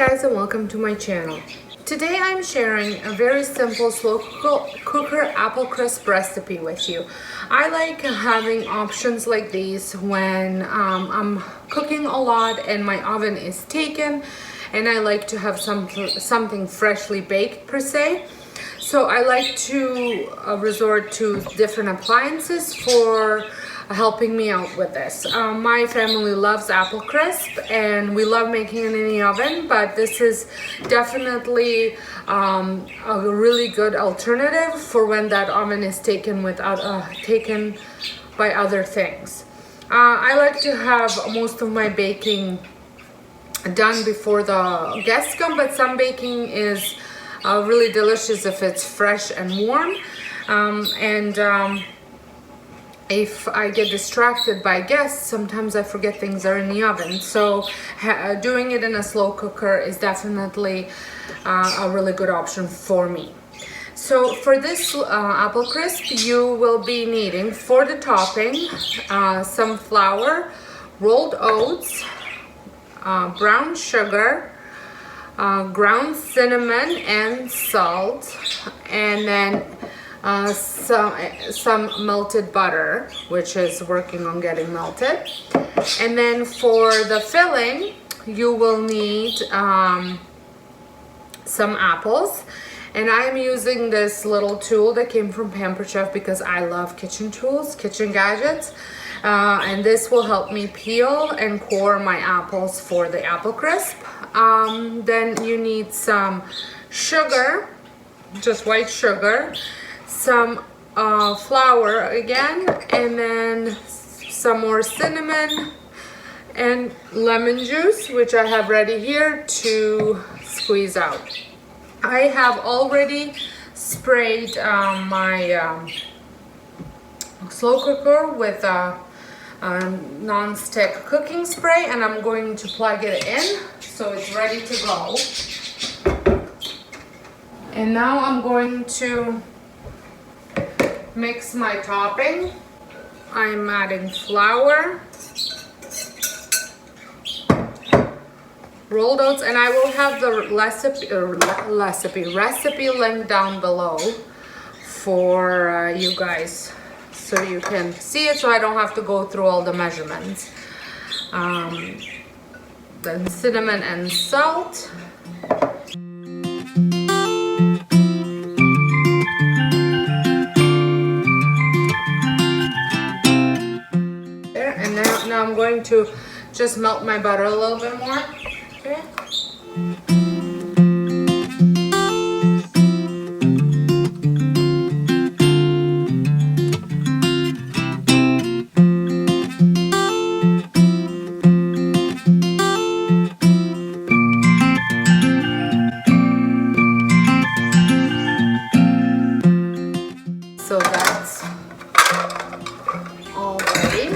guys, and welcome to my channel. Today I'm sharing a very simple slow cooker apple crisp recipe with you. I like having options like these when I'm cooking a lot and my oven is taken, and I like to have something freshly baked per se. So I like to resort to different appliances for helping me out with this. My family loves apple crisp and we love making it in the oven, but this is definitely a really good alternative for when that oven is taken by other things. I like to have most of my baking done before the guests come, but some baking is really delicious if it's fresh and warm. If I get distracted by guests, sometimes I forget things are in the oven. So doing it in a slow cooker is definitely a really good option for me. So for this apple crisp, you will be needing, for the topping, some flour, rolled oats, brown sugar, ground cinnamon and salt, and then some melted butter, which is working on getting melted. And then for the filling, you will need some apples. And I'm using this little tool that came from Pampered Chef because I love kitchen tools, kitchen gadgets. And this will help me peel and core my apples for the apple crisp. Then you need some sugar, just white sugar, some flour again, and then some more cinnamon and lemon juice, which I have ready here to squeeze out. I have already sprayed my slow cooker with a non-stick cooking spray, and I'm going to plug it in so it's ready to go. And now I'm going to mix my topping. I'm adding flour, rolled oats, and I will have the recipe link down below for you guys so you can see it, so I don't have to go through all the measurements. Then cinnamon and salt. Now I'm going to just melt my butter a little bit more. Okay. So that's all ready.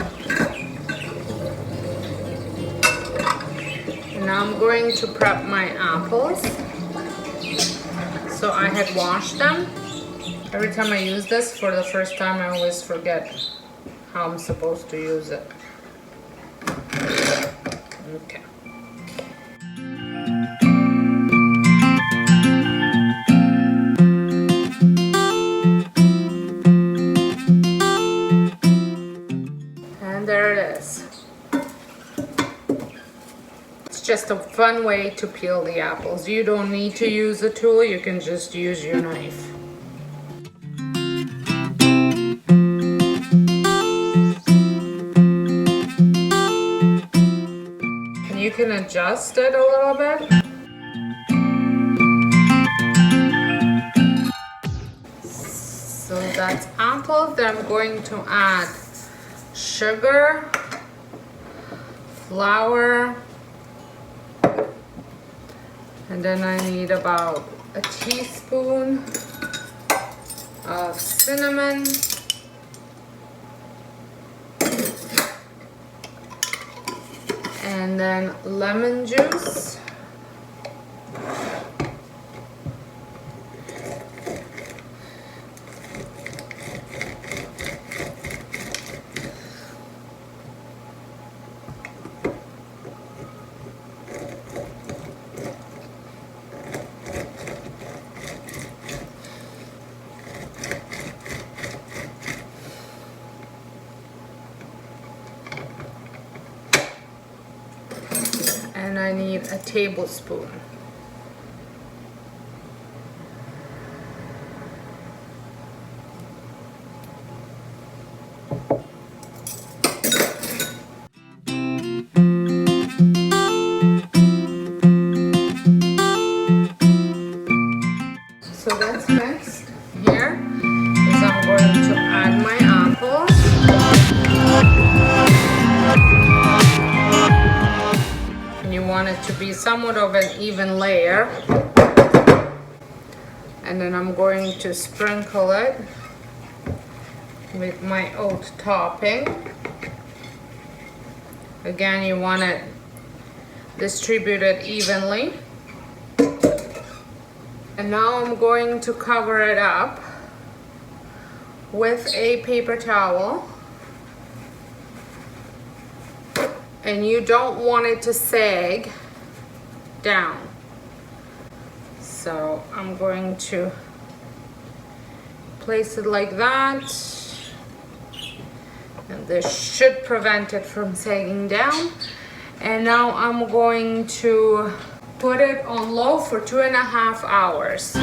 Now I'm going to prep my apples. So I had washed them. Every time I use this for the first time, I always forget how I'm supposed to use it. Okay. And there it is. Just a fun way to peel the apples. You don't need to use a tool, you can just use your knife. And you can adjust it a little bit. So that's apples. Then I'm going to add sugar, flour, and then I need about a teaspoon of cinnamon, and then lemon juice, and I need a tablespoon. So that's mixed. Here is I'm going to add my apples. And you want it to be somewhat of an even layer. And then I'm going to sprinkle it with my oat topping. Again, you want it distributed evenly. And now I'm going to cover it up with a paper towel. And you don't want it to sag down. So I'm going to place it like that. And this should prevent it from sagging down. And now I'm going to put it on low for 2.5 hours.